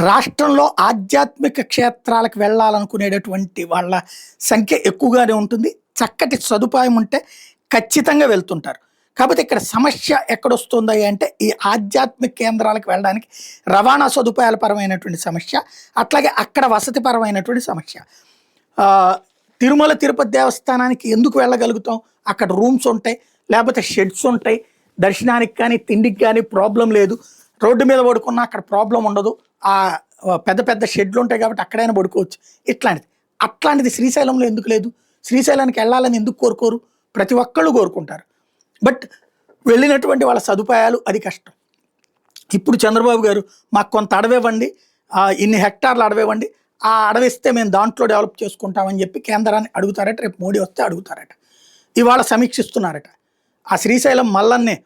రాష్ట్రంలో ఆధ్యాత్మిక క్షేత్రాలకు వెళ్ళాలనుకునేటటువంటి వాళ్ళ సంఖ్య ఎక్కువగానే ఉంటుంది. చక్కటి సదుపాయం ఉంటే ఖచ్చితంగా వెళ్తుంటారు. కాకపోతే ఇక్కడ సమస్య ఎక్కడొస్తుంది అంటే ఈ ఆధ్యాత్మిక కేంద్రాలకు వెళ్ళడానికి రవాణా సదుపాయాల పరమైనటువంటి సమస్య, అట్లాగే అక్కడ వసతిపరమైనటువంటి సమస్య. తిరుమల తిరుపతి దేవస్థానానికి ఎందుకు వెళ్ళగలుగుతాం? అక్కడ రూమ్స్ ఉంటాయి, లేకపోతే షెడ్స్ ఉంటాయి. దర్శనానికి కానీ తిండికి కానీ ప్రాబ్లం లేదు. రోడ్డు మీద పడుకున్నా అక్కడ ప్రాబ్లం ఉండదు. ఆ పెద్ద పెద్ద షెడ్లు ఉంటాయి కాబట్టి అక్కడైనా పడుకోవచ్చు. అట్లాంటిది శ్రీశైలంలో ఎందుకు లేదు? శ్రీశైలానికి వెళ్ళాలని ఎందుకు కోరుకోరు? ప్రతి ఒక్కళ్ళు కోరుకుంటారు. బట్ వెళ్ళినటువంటి వాళ్ళ సదుపాయాలు అది కష్టం. ఇప్పుడు చంద్రబాబు గారు మాకు కొంత అడవివ్వండి, ఇన్ని హెక్టార్లు అడవివ్వండి, ఆ అడవిస్తే మేము దాంట్లో డెవలప్ చేసుకుంటామని చెప్పి కేంద్రాన్ని అడుగుతారట. రేపు మోడీ వస్తే అడుగుతారట. ఇవాళ సమీక్షిస్తున్నారట. ఆ శ్రీశైలం మల్లన్నే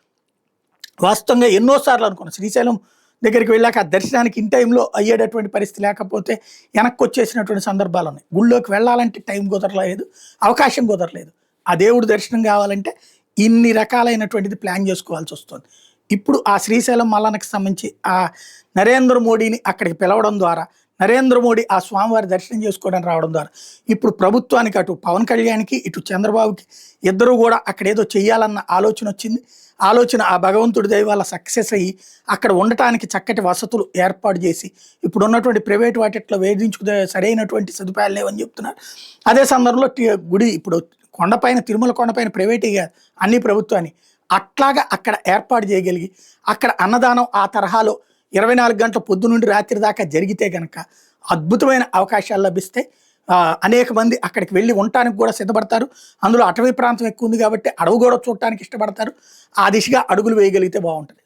వాస్తవంగా ఎన్నోసార్లు అనుకున్నాం. శ్రీశైలం దగ్గరికి వెళ్ళాక ఆ దర్శనానికి ఇన్ టైంలో అయ్యేటటువంటి పరిస్థితి లేకపోతే వెనక్కి వచ్చేసినటువంటి సందర్భాలు ఉన్నాయి. గుళ్ళోకి వెళ్ళాలంటే టైం కుదరలేదు, అవకాశం కుదరలేదు. ఆ దేవుడు దర్శనం కావాలంటే ఇన్ని రకాలైనటువంటిది ప్లాన్ చేసుకోవాల్సి వస్తుంది. ఇప్పుడు ఆ శ్రీశైలం మల్లన్నకి సంబంధించి ఆ నరేంద్ర మోడీని అక్కడికి పిలవడం ద్వారా, నరేంద్ర మోడీ ఆ స్వామివారి దర్శనం చేసుకోవడానికి రావడం ద్వారా ఇప్పుడు ప్రభుత్వానికి అటు పవన్ కళ్యాణ్కి ఇటు చంద్రబాబుకి ఇద్దరు కూడా అక్కడ ఏదో చెయ్యాలన్న ఆలోచన వచ్చింది. ఆలోచన ఆ భగవంతుడి దయ వల్ల సక్సెస్ అయ్యి అక్కడ ఉండటానికి చక్కటి వసతులు ఏర్పాటు చేసి ఇప్పుడు ఉన్నటువంటి ప్రైవేట్ వాటిట్లో వేధించుకునే సరైనటువంటి సదుపాయాలు లేవని చెప్తున్నారు. అదే సందర్భంలో గుడి ఇప్పుడు కొండపైన తిరుమల కొండపైన ప్రైవేట్గా అన్ని ప్రభుత్వాన్ని అట్లాగా అక్కడ ఏర్పాటు చేయగలిగి అక్కడ అన్నదానం ఆ తరహాలో 24 గంటల పొద్దు నుండి రాత్రి దాకా జరిగితే కనుక అద్భుతమైన అవకాశాలు లభిస్తాయి. అనేక మంది అక్కడికి వెళ్ళి ఉండటానికి కూడా సిద్ధపడతారు. అందులో అటవీ ప్రాంతం ఎక్కువ ఉంది కాబట్టి అడవి కూడా చూడటానికి ఇష్టపడతారు. ఆ దిశగా అడుగులు వేయగలిగితే బాగుంటుంది.